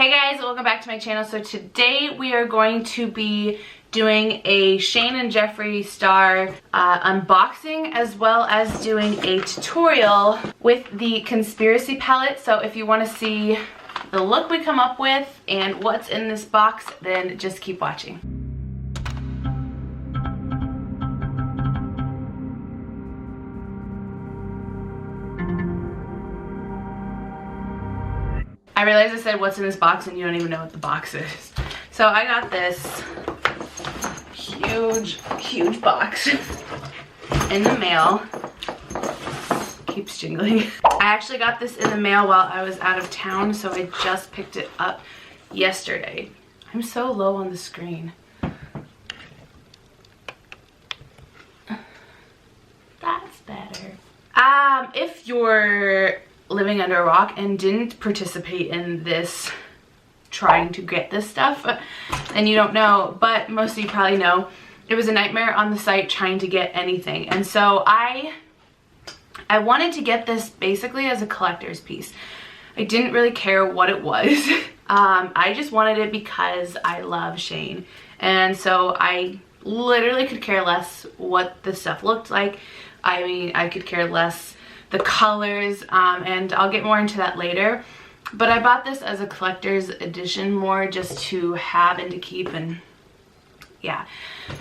Hey guys, welcome back to my channel. So today we are going to be doing a Shane and Jeffree star unboxing, as well as doing a tutorial with the conspiracy palette. So if you want to see the look we come up with and what's in this box, then just keep watching. I realized I said what's in this box and you don't even know what the box is. So I got this huge box in the mail. Keeps jingling. I actually got this in the mail while I was out of town, so I just picked it up yesterday. I'm so low on the screen. That's better. If you're living under a rock and didn't participate in this trying to get this stuff, and you don't know, but most of you probably know, it was a nightmare on the site trying to get anything. And so I wanted to get this basically as a collector's piece. I didn't really care what it was. I just wanted it because I love Shane, and so I literally could care less what the stuff looked like. I mean, I could care less the colors, and I'll get more into that later. But I bought this as a collector's edition, more just to have and to keep, and yeah.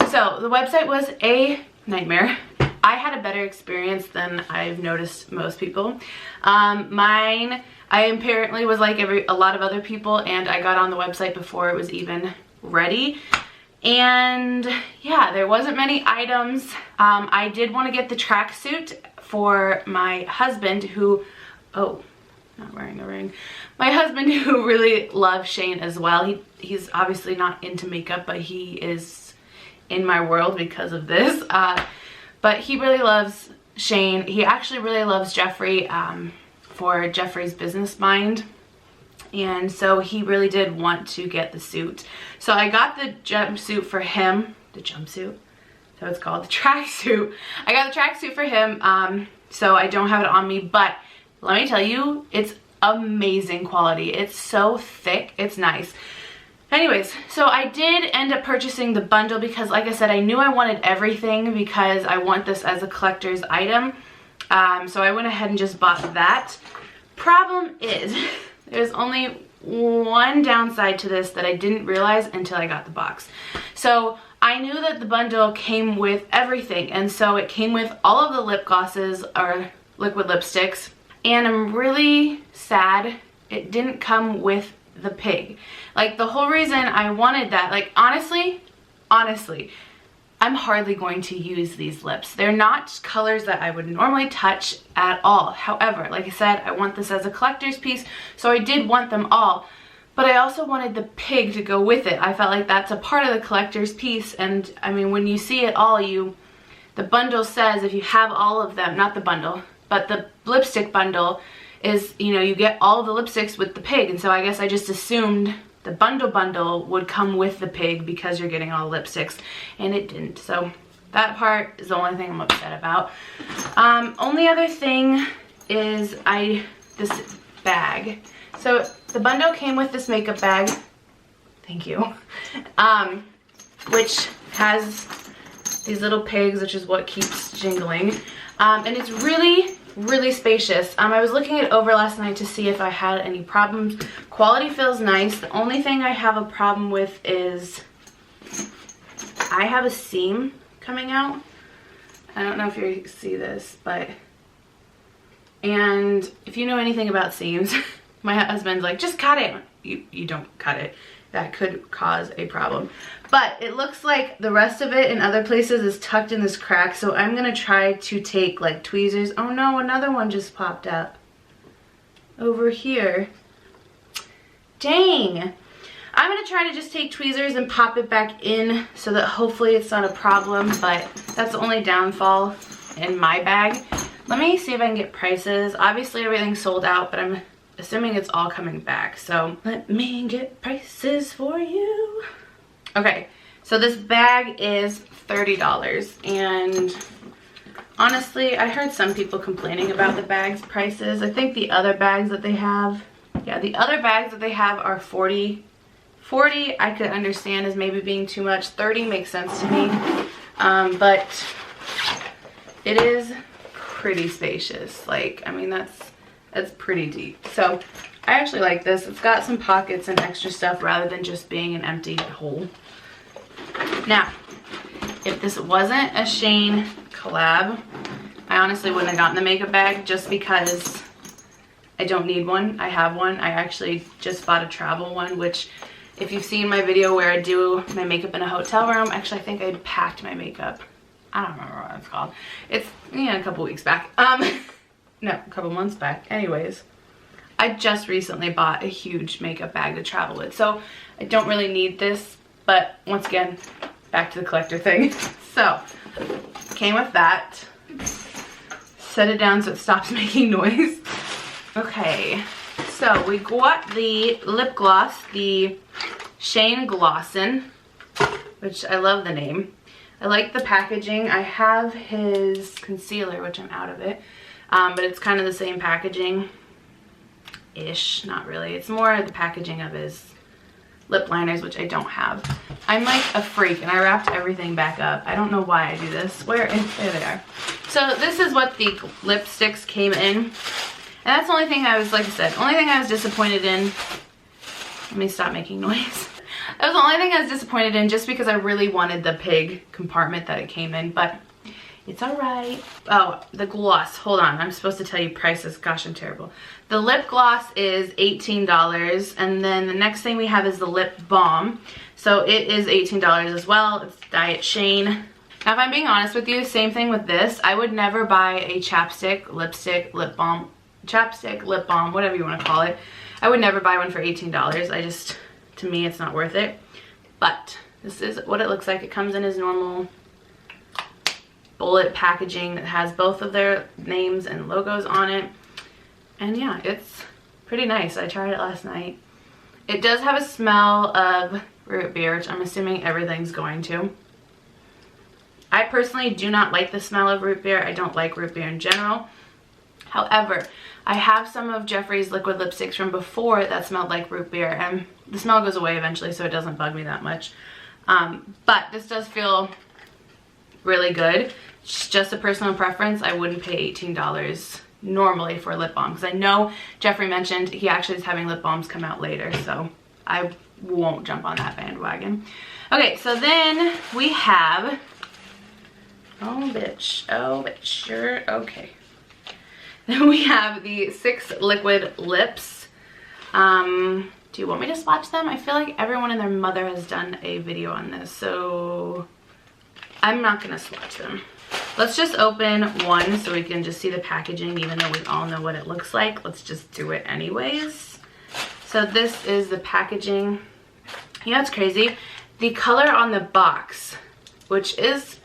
So the website was a nightmare. I had a better experience than I've noticed most people. I apparently was like a lot of other people, and I got on the website before it was even ready. And yeah, there wasn't many items. I did want to get the tracksuit for my husband who, oh, not wearing a ring. My husband who really loves Shane as well. He's obviously not into makeup, but he is in my world because of this. But he really loves Shane. He actually really loves Jeffree for Jeffree's business mind. And so he really did want to get the suit. So I got the jumpsuit for him. The jumpsuit? So it's called the tracksuit. I got the tracksuit for him, so I don't have it on me, but let me tell you, it's amazing quality. It's so thick, it's nice. Anyways, so I did end up purchasing the bundle because, like I said, I knew I wanted everything because I want this as a collector's item. So I went ahead and just bought that. Problem is, there's only one downside to this that I didn't realize until I got the box. So I knew that the bundle came with everything, and so it came with all of the lip glosses or liquid lipsticks, and I'm really sad it didn't come with the pig. Like, the whole reason I wanted that, like, honestly, I'm hardly going to use these lips. They're not colors that I would normally touch at all. However, like I said, I want this as a collector's piece, so I did want them all. But I also wanted the pig to go with it. I felt like that's a part of the collector's piece, and I mean, when you see it all, the bundle says if you have all of them, not the bundle, but the lipstick bundle is, you know, you get all the lipsticks with the pig, and so I guess I just assumed the bundle would come with the pig because you're getting all the lipsticks, and it didn't. So that part is the only thing I'm upset about. Only other thing is this bag. So the bundle came with this makeup bag, thank you, which has these little pigs, which is what keeps jingling, and it's really spacious. I was looking it over last night to see if I had any problems. Quality feels nice. The only thing I have a problem with is I have a seam coming out. I don't know if you see this, and if you know anything about seams, my husband's like, just cut it. You don't cut it. That could cause a problem. But it looks like the rest of it in other places is tucked in this crack, so I'm gonna try to take like tweezers. Oh no, another one just popped up over here. Dang. I'm gonna try to just take tweezers and pop it back in so that hopefully it's not a problem, but that's the only downfall in my bag. Let me see if I can get prices. Obviously everything's sold out, but I'm assuming it's all coming back, so let me get prices for you. Okay, so this bag is $30, and honestly, I heard some people complaining about the bag's prices. I think the other bags that they have Yeah, the other bags that they have are 40. 40 I could understand as maybe being too much. 30 makes sense to me. But it is pretty spacious. Like, I mean, that's pretty deep. So I actually like this. It's got some pockets and extra stuff rather than just being an empty hole. Now, if this wasn't a Shane collab, I honestly wouldn't have gotten the makeup bag just because I don't need one. I have one. I actually just bought a travel one, which if you've seen my video where I do my makeup in a hotel room, actually I think I packed my makeup. I don't remember what it's called. It's, yeah, a couple weeks back. No, a couple months back. Anyways, I just recently bought a huge makeup bag to travel with. So I don't really need this, but once again, back to the collector thing. So, came with that. Set it down so it stops making noise. Okay, so we got the lip gloss, the Shane Glossin', which I love the name. I like the packaging. I have his concealer, which I'm out of it, but it's kind of the same packaging-ish, not really. It's more the packaging of his lip liners, which I don't have. I'm like a freak and I wrapped everything back up. I don't know why I do this. There they are. So this is what the lipsticks came in. And that's the only thing I was, like I said, only thing I was disappointed in. Let me stop making noise. That was the only thing I was disappointed in just because I really wanted the pig compartment that it came in, but it's alright. Oh, the gloss. Hold on. I'm supposed to tell you prices. Gosh, I'm terrible. The lip gloss is $18, and then the next thing we have is the lip balm. So it is $18 as well. It's Diet Shane. Now, if I'm being honest with you, same thing with this. I would never buy a chapstick, lipstick, lip balm, chapstick, lip balm, whatever you want to call it. I would never buy one for $18. To me, it's not worth it. But this is what it looks like. It comes in as normal bullet packaging that has both of their names and logos on it. And yeah, it's pretty nice. I tried it last night. It does have a smell of root beer, which I'm assuming everything's going to. I personally do not like the smell of root beer. I don't like root beer in general. However, I have some of Jeffree's liquid lipsticks from before that smelled like root beer, and the smell goes away eventually, so it doesn't bug me that much. But this does feel really good. It's just a personal preference. I wouldn't pay $18 normally for a lip balm, because I know Jeffree mentioned he actually is having lip balms come out later, so I won't jump on that bandwagon. Okay, so then we have, oh bitch, sure, okay. Then we have the 6 liquid lips. Do you want me to swatch them? I feel like everyone and their mother has done a video on this, so I'm not gonna swatch them. Let's just open one so we can just see the packaging, even though we all know what it looks like. Let's just do it anyways. So this is the packaging. You know, it's crazy. The color on the box, which is,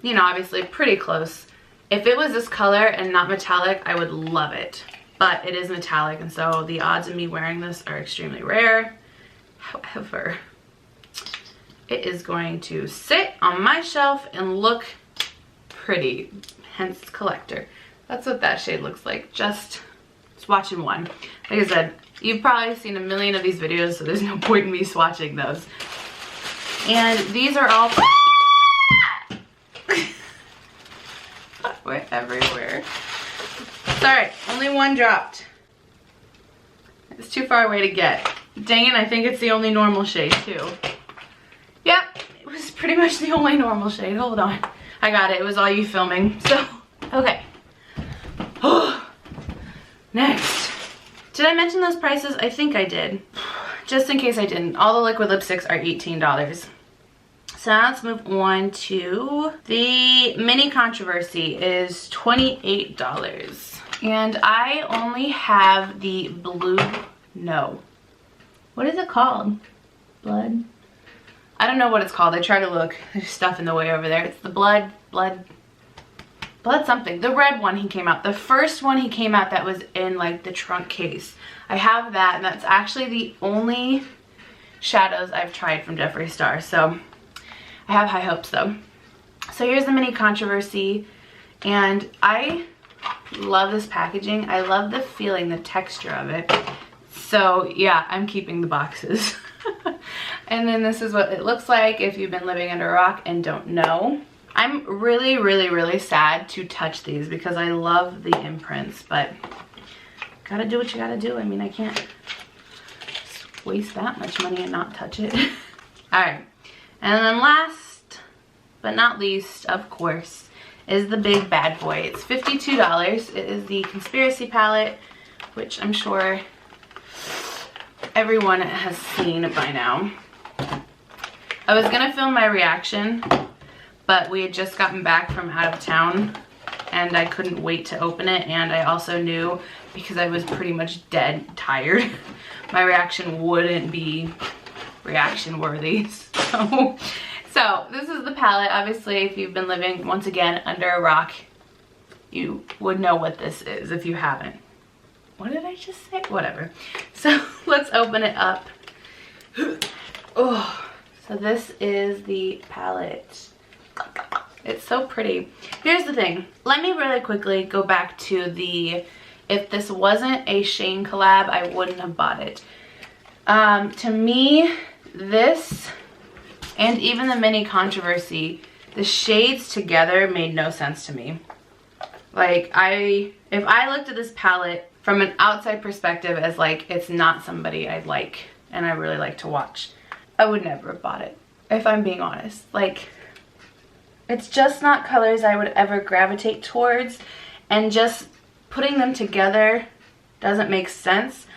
you know, obviously pretty close. If it was this color and not metallic, I would love it. But it is metallic, and so the odds of me wearing this are extremely rare. However, it is going to sit on my shelf and look pretty, hence collector. That's what that shade looks like, just swatching one. Like I said, you've probably seen a million of these videos, so there's no point in me swatching those. And these are all, we're everywhere. It's alright, only one dropped. It's too far away to get. Dang it, I think it's the only normal shade too. Yep, it was pretty much the only normal shade. Hold on. I got it. It was all you filming. So, okay. Next. Did I mention those prices? I think I did. Just in case I didn't. All the liquid lipsticks are $18. So now let's move on to the mini controversy is $28. And I only have the blue, no. What is it called? Blood? I don't know what it's called. I try to look. There's stuff in the way over there. It's the blood something. The red one he came out. The first one he came out that was in like the trunk case. I have that, and that's actually the only shadows I've tried from Jeffree Star. So I have high hopes though. So here's the mini controversy, and I love this packaging. I love the feeling, the texture of it. So yeah, I'm keeping the boxes. And then this is what it looks like if you've been living under a rock and don't know. I'm really, really, really sad to touch these because I love the imprints, but gotta do what you gotta do. I mean, I can't waste that much money and not touch it. All right, and then last but not least, of course, is the big bad boy. It's $52. It is the Conspiracy palette, which I'm sure everyone has seen by now. I was gonna film my reaction, but we had just gotten back from out of town and I couldn't wait to open it, and I also knew, because I was pretty much dead tired, my reaction wouldn't be reaction worthy. So this is the palette. Obviously, if you've been living, once again, under a rock, you would know what this is if you haven't. What did I just say? Whatever. So let's open it up. Oh, so this is the palette. It's so pretty. Here's the thing. Let me really quickly go back to the, if this wasn't a Shane collab, I wouldn't have bought it. To me, this, and even the mini controversy, the shades together made no sense to me. Like, if I looked at this palette from an outside perspective as like, it's not somebody I'd like and I really like to watch, I would never have bought it, if I'm being honest. Like, it's just not colors I would ever gravitate towards, and just putting them together doesn't make sense.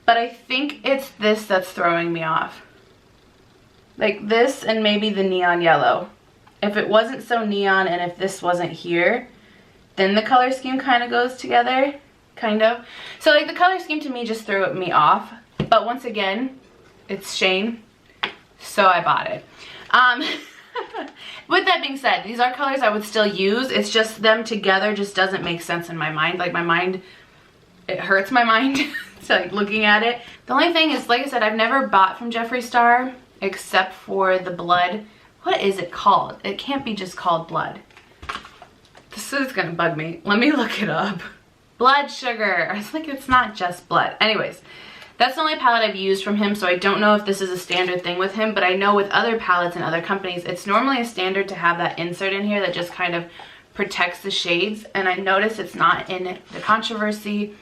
But I think it's this that's throwing me off. Like this and maybe the neon yellow. If it wasn't so neon and if this wasn't here, then the color scheme kind of goes together, kind of. So like the color scheme to me just threw me off. But once again, it's Shane, so I bought it. With that being said, these are colors I would still use. It's just them together just doesn't make sense in my mind. Like my mind, it hurts my mind. So like looking at it. The only thing is, like I said, I've never bought from Jeffree Star except for the blood. What is it called? It can't be just called blood. This is gonna bug me. Let me look it up. Blood sugar. I was like, it's not just blood. Anyways, that's the only palette I've used from him, so I don't know if this is a standard thing with him, but I know with other palettes and other companies, it's normally a standard to have that insert in here that just kind of protects the shades, and I noticed it's not in the controversy,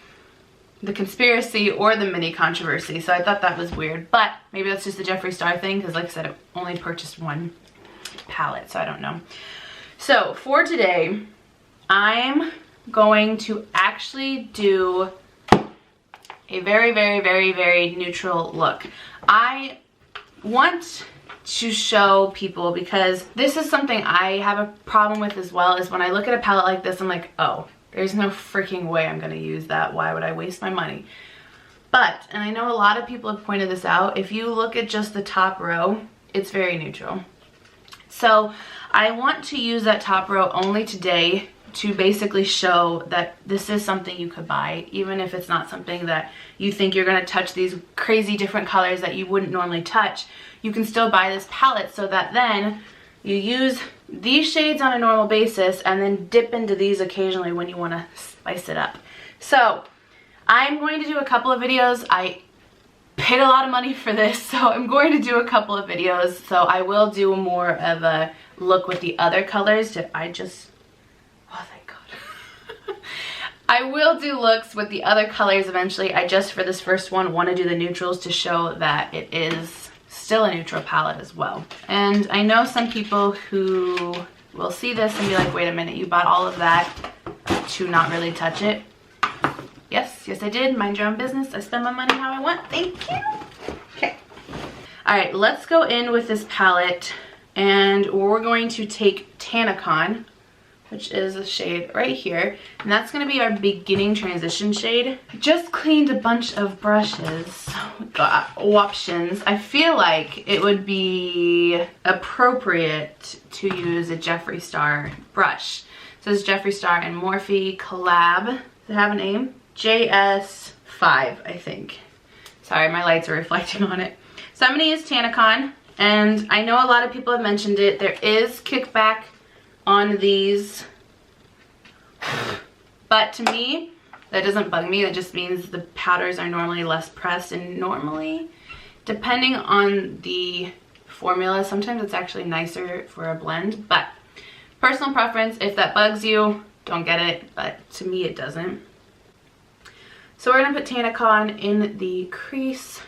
the conspiracy, or the mini controversy, so I thought that was weird, but maybe that's just the Jeffree Star thing, because like I said, I only purchased one palette, so I don't know. So for today, I'm going to actually do a very, very, very, very neutral look. I want to show people, because this is something I have a problem with as well, is when I look at a palette like this, I'm like, oh, there's no freaking way I'm gonna use that. Why would I waste my money? But, and I know a lot of people have pointed this out, if you look at just the top row, it's very neutral. So I want to use that top row only today to basically show that this is something you could buy, even if it's not something that you think you're gonna touch these crazy different colors that you wouldn't normally touch. You can still buy this palette so that then you use these shades on a normal basis and then dip into these occasionally when you wanna spice it up. So I'm going to do a couple of videos. I paid a lot of money for this, so I'm going to do a couple of videos. So I will do more of a look with the other colors. Oh, thank God. I will do looks with the other colors eventually. I just, for this first one, want to do the neutrals to show that it is still a neutral palette as well. And I know some people who will see this and be like, wait a minute, you bought all of that to not really touch it. Yes, yes I did. Mind your own business. I spend my money how I want. Thank you. Okay. All right, let's go in with this palette, and we're going to take Tanacon, which is a shade right here, and that's gonna be our beginning transition shade. I just cleaned a bunch of brushes, options. I feel like it would be appropriate to use a Jeffree Star brush. So this is Jeffree Star and Morphe Collab. Does it have a name? JS5, I think. Sorry, my lights are reflecting on it. So I'm gonna use Tanacon, and I know a lot of people have mentioned it. There is kickback on these, but to me, That doesn't bug me. That just means the powders are normally less pressed, and normally, depending on the formula, sometimes it's actually nicer for a blend, but personal preference. If that bugs you, don't get it, but to me it doesn't. So we're gonna put Tanacon in the crease.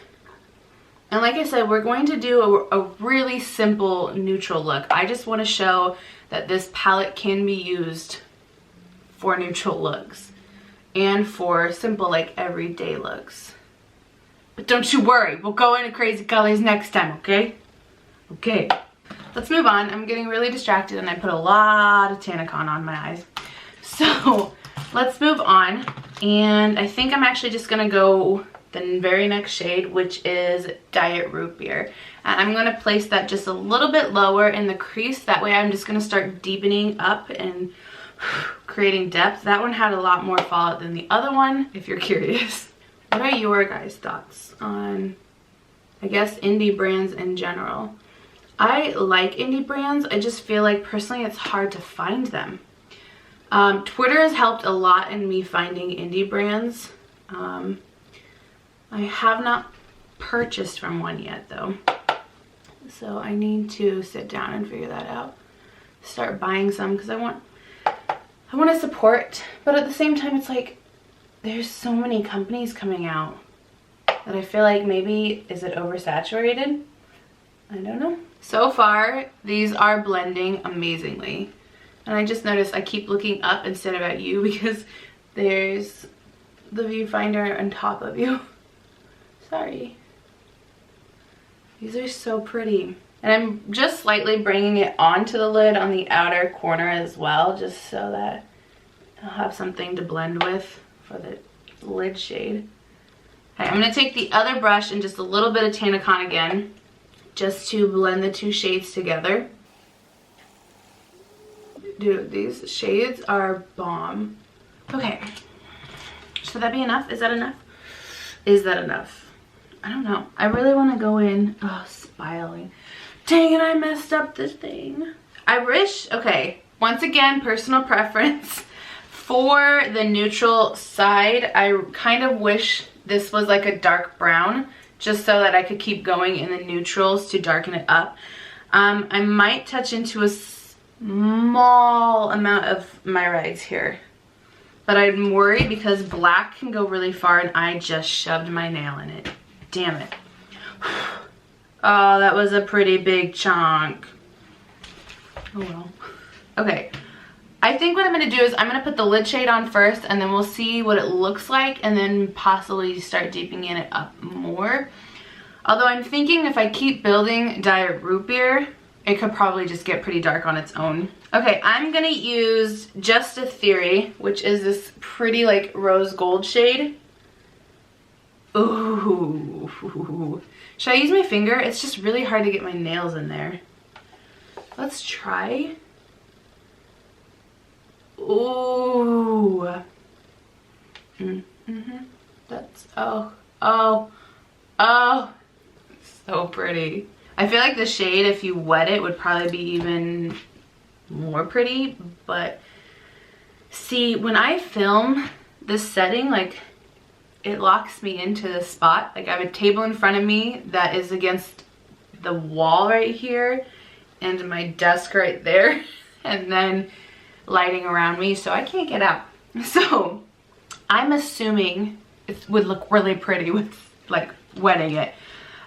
And like I said, we're going to do a really simple neutral look. I just want to show that this palette can be used for neutral looks and for simple, like, everyday looks. But don't you worry, we'll go into crazy colors next time, okay? Okay. Let's move on. I'm getting really distracted and I put a lot of Tanacon on my eyes. So let's move on. And I think I'm actually just gonna go the very next shade, which is Diet Root Beer. And I'm gonna place that just a little bit lower in the crease. That way I'm just gonna start deepening up and creating depth. That one had a lot more fallout than the other one, if you're curious. What are your guys' thoughts on, I guess, indie brands in general? I like indie brands. I just feel like personally it's hard to find them. Twitter has helped a lot in me finding indie brands. I have not purchased from one yet though, so I need to sit down and figure that out. Start buying some because I want to support, but at the same time it's like there's so many companies coming out that I feel like maybe, is it oversaturated? I don't know. So far these are blending amazingly, and I just noticed I keep looking up instead of at you because there's the viewfinder on top of you. Sorry. These are so pretty. And I'm just slightly bringing it onto the lid on the outer corner as well, just so that I'll have something to blend with for the lid shade. Okay, I'm going to take the other brush and just a little bit of Tanacon again, just to blend the two shades together. Dude, these shades are bomb. Okay. Should that be enough? Is that enough? Is that enough? I don't know. I really want to go in. Oh, spiraling. Dang it, I messed up this thing. I wish, okay, once again, personal preference. For the neutral side, I kind of wish this was like a dark brown, just so that I could keep going in the neutrals to darken it up. I might touch into a small amount of my rags here, but I'm worried because black can go really far and I just shoved my nail in it. Damn it. Oh, that was a pretty big chunk. Oh well. Okay. I think what I'm going to do is I'm going to put the lid shade on first, and then we'll see what it looks like, and then possibly start deepening it up more. Although I'm thinking if I keep building Diet Root Beer, it could probably just get pretty dark on its own. Okay, I'm going to use Just a Theory, which is this pretty like rose gold shade. Ooh. Should I use my finger? It's just really hard to get my nails in there. Let's try. Ooh. That's, oh, so pretty. I feel like the shade, if you wet it, would probably be even more pretty, but see, when I film this setting, like, it locks me into the spot. Like, I have a table in front of me that is against the wall right here, and my desk right there, and then lighting around me, so I can't get out. So I'm assuming it would look really pretty with like wetting it.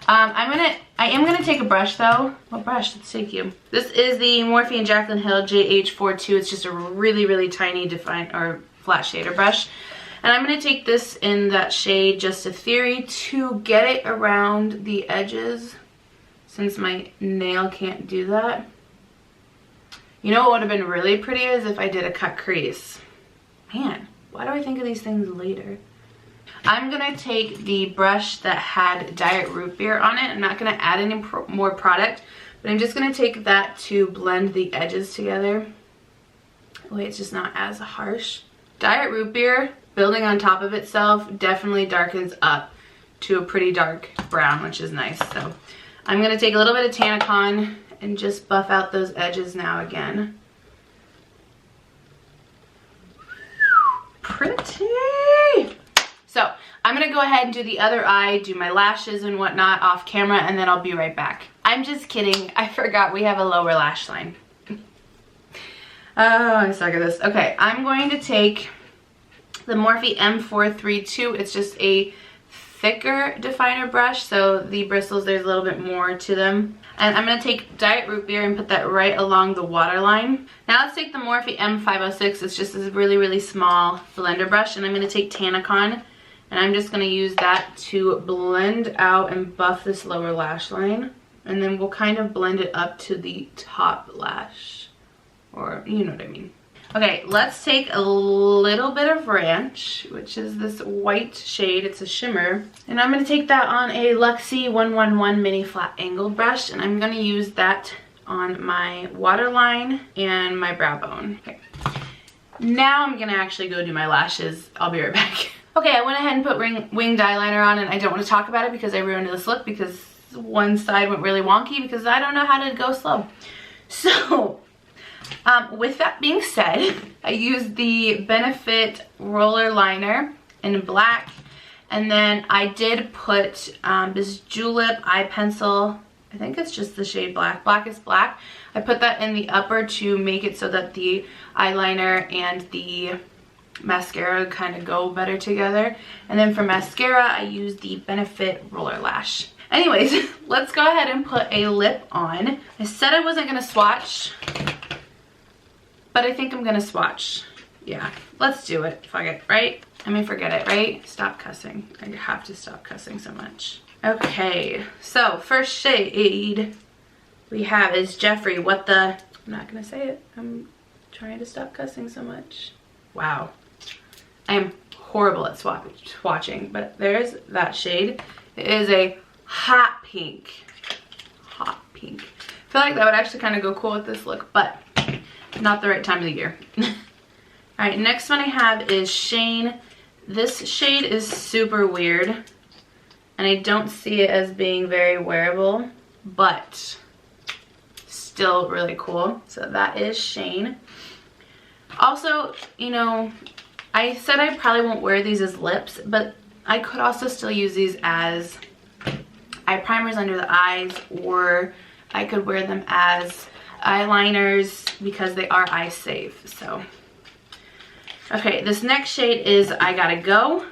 I am gonna take a brush though. What brush? Let's take you. This is the Morphe Jaclyn Hill JH42. It's just a really tiny flat shader brush. And I'm gonna take this in that shade Just a Theory to get it around the edges, since my nail can't do that. You know what would have been really pretty is if I did a cut crease. Man, why do I think of these things later? I'm gonna take the brush that had Diet Root Beer on it. I'm not gonna add any more product, but I'm just gonna take that to blend the edges together. That way it's just not as harsh. Diet Root Beer, building on top of itself, definitely darkens up to a pretty dark brown, which is nice. So I'm gonna take a little bit of Tanacon and just buff out those edges now again. pretty. So I'm gonna go ahead and do the other eye, do my lashes and whatnot off camera, and then I'll be right back. I'm just kidding. I forgot we have a lower lash line. Oh, I suck at this. Okay, I'm going to take the Morphe M432. It's just a thicker definer brush, so the bristles, there's a little bit more to them. And I'm going to take Diet Root Beer and put that right along the waterline. Now let's take the Morphe M506. It's just this really, really small blender brush, and I'm going to take Tanacon, and I'm just going to use that to blend out and buff this lower lash line. And then we'll kind of blend it up to the top lash, or you know what I mean. Okay, let's take a little bit of Ranch, which is this white shade. It's a shimmer. And I'm going to take that on a Luxie 111 mini flat angled brush, and I'm going to use that on my waterline and my brow bone. Okay. Now I'm going to actually go do my lashes. I'll be right back. Okay, I went ahead and put winged eyeliner on, and I don't want to talk about it because I ruined this look because one side went really wonky because I don't know how to go slow. So with that being said, I used the Benefit roller liner in black, and then I did put this Julep eye pencil. I think it's just the shade black. Black is black. I put that in the upper to make it so that the eyeliner and the mascara kind of go better together. And then for mascara, I used the Benefit roller lash. Anyways, let's go ahead and put a lip on. I said I wasn't gonna swatch, but I think I'm gonna swatch. Yeah, let's do it. Fuck it, right? I mean, forget it, right? Stop cussing. I have to stop cussing so much. Okay, so first shade we have is Jeffree. What the? I'm not gonna say it. I'm trying to stop cussing so much. Wow. I am horrible at swatching, but there's that shade. It is a hot pink. Hot pink. I feel like that would actually kind of go cool with this look, but not the right time of the year. Alright, next one I have is Shane. This shade is super weird, and I don't see it as being very wearable, but still really cool. So that is Shane. Also, you know, I said I probably won't wear these as lips, but I could also still use these as eye primers under the eyes, or I could wear them as eyeliners because they are eye safe. So okay, this next shade is I Gotta Go,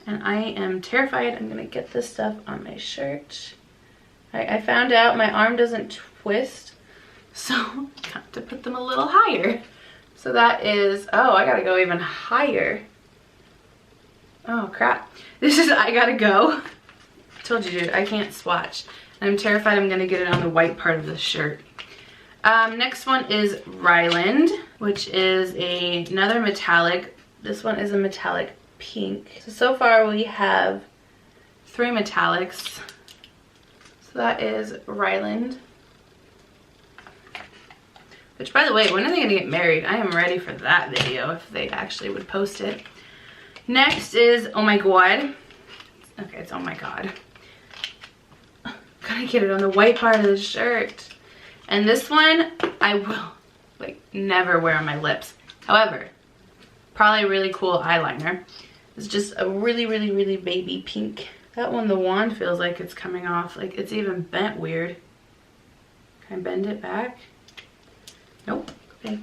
and I am terrified I'm gonna get this stuff on my shirt. I found out my arm doesn't twist, so I got to put them a little higher. So that is, oh, I gotta go even higher. Oh crap, this is I Gotta Go. I told you, dude, I can't swatch. I'm terrified I'm gonna get it on the white part of the shirt. Next one is Ryland, which is another metallic. This one is a metallic pink. So far we have 3 metallics. So that is Ryland. Which, by the way, when are they gonna get married? I am ready for that video if they actually would post it. Next is Oh My God. Okay, it's Oh My God. Gotta get it on the white part of the shirt. And this one, I will, like, never wear on my lips. However, probably a really cool eyeliner. It's just a really, really, really baby pink. That one, the wand feels like it's coming off. Like, it's even bent weird. Can I bend it back? Nope. Okay.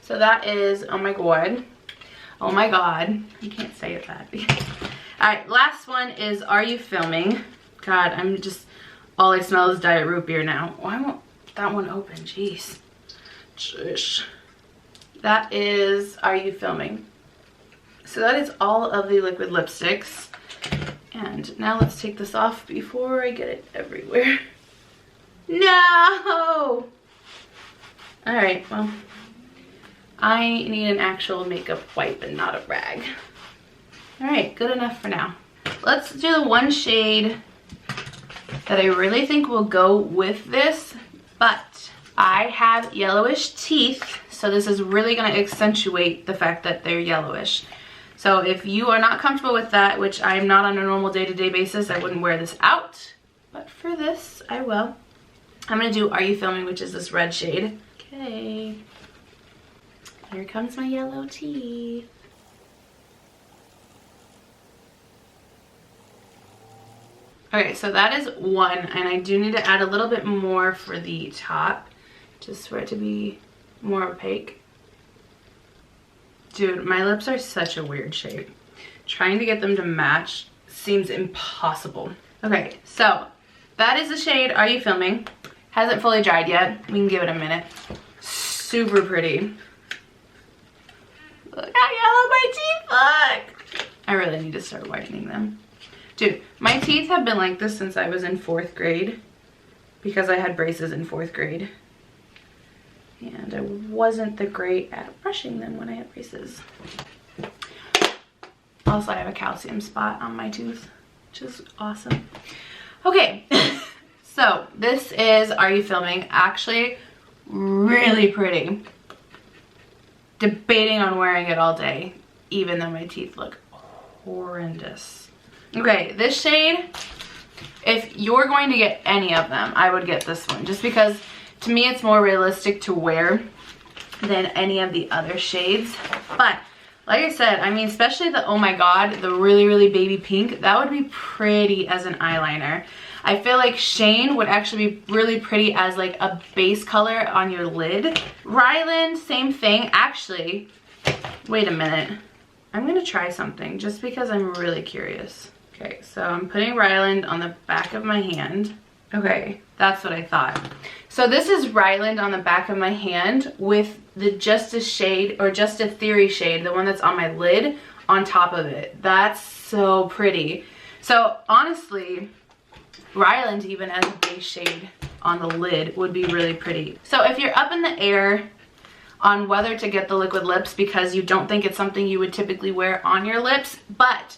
So that is Oh My God. Oh My God. You can't say it that. Alright, last one is Are You Filming? God, I'm just, all I smell is Diet Root Beer now. Why won't that one open? Jeez. Jeez. That is Are You Filming? So that is all of the liquid lipsticks. And now let's take this off before I get it everywhere. No! Alright, well, I need an actual makeup wipe and not a rag. Alright, good enough for now. Let's do the one shade that I really think will go with this, but I have yellowish teeth, so this is really going to accentuate the fact that they're yellowish. So if you are not comfortable with that, which I'm not on a normal day-to-day basis, I wouldn't wear this out, but for this, I will. I'm going to do Are You Filming, which is this red shade. Okay, here comes my yellow teeth. Okay, so that is one, and I do need to add a little bit more for the top, just for it to be more opaque. Dude, my lips are such a weird shape. Trying to get them to match seems impossible. Okay, so that is the shade Are You Filming? Hasn't fully dried yet. We can give it a minute. Super pretty. Look how yellow my teeth look. I really need to start whitening them. Dude, my teeth have been like this since I was in 4th grade because I had braces in 4th grade. And I wasn't the great at brushing them when I had braces. Also, I have a calcium spot on my tooth, which is awesome. Okay, so this is Are You Filming? Actually, really pretty. Debating on wearing it all day, even though my teeth look horrendous. Okay, this shade, if you're going to get any of them, I would get this one. Just because, to me, it's more realistic to wear than any of the other shades. But, like I said, I mean, especially the Oh My God, the really, really baby pink, that would be pretty as an eyeliner. I feel like Shane would actually be really pretty as like a base color on your lid. Ryland, same thing. Actually, wait a minute. I'm gonna try something just because I'm really curious. Okay, so I'm putting Ryland on the back of my hand. Okay, that's what I thought. So this is Ryland on the back of my hand with the Just a Shade, or Just a Theory shade, the one that's on my lid, on top of it. That's so pretty. So honestly, Ryland even as a base shade on the lid would be really pretty. So if you're up in the air on whether to get the liquid lips because you don't think it's something you would typically wear on your lips, but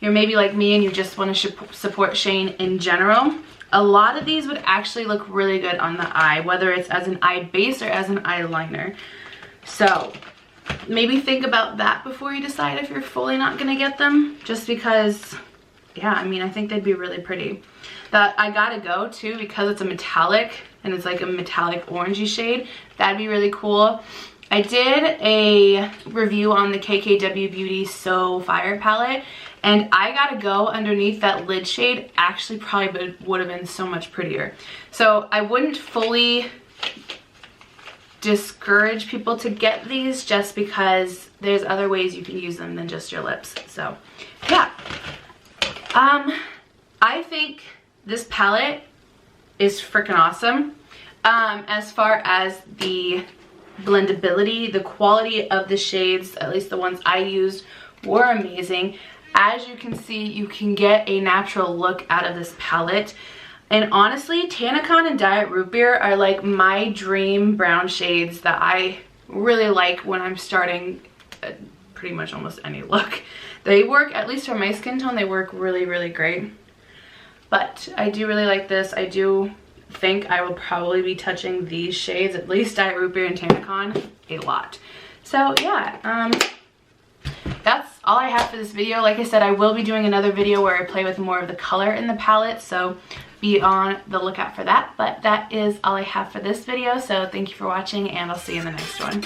you're maybe like me and you just want to support Shane in general, a lot of these would actually look really good on the eye, whether it's as an eye base or as an eyeliner. So maybe think about that before you decide if you're fully not gonna get them, just because, yeah, I mean, I think they'd be really pretty. That I Gotta Go too, because it's a metallic and it's like a metallic orangey shade. That'd be really cool. I did a review on the KKW Beauty So Fire palette, and I Gotta Go underneath that lid shade actually probably would have been so much prettier. So I wouldn't fully discourage people to get these just because there's other ways you can use them than just your lips. So yeah, I think this palette is freaking awesome. As far as the blendability, the quality of the shades, at least the ones I used, were amazing. As you can see, you can get a natural look out of this palette. And honestly, Tanacon and Diet Root Beer are like my dream brown shades that I really like when I'm starting pretty much almost any look. They work, at least for my skin tone, they work really, really great. But I do really like this. I do think I will probably be touching these shades, at least Diet Root Beer and Tanacon, a lot. So yeah, that's all I have for this video. Like I said, I will be doing another video where I play with more of the color in the palette, so be on the lookout for that. But that is all I have for this video, so thank you for watching, and I'll see you in the next one.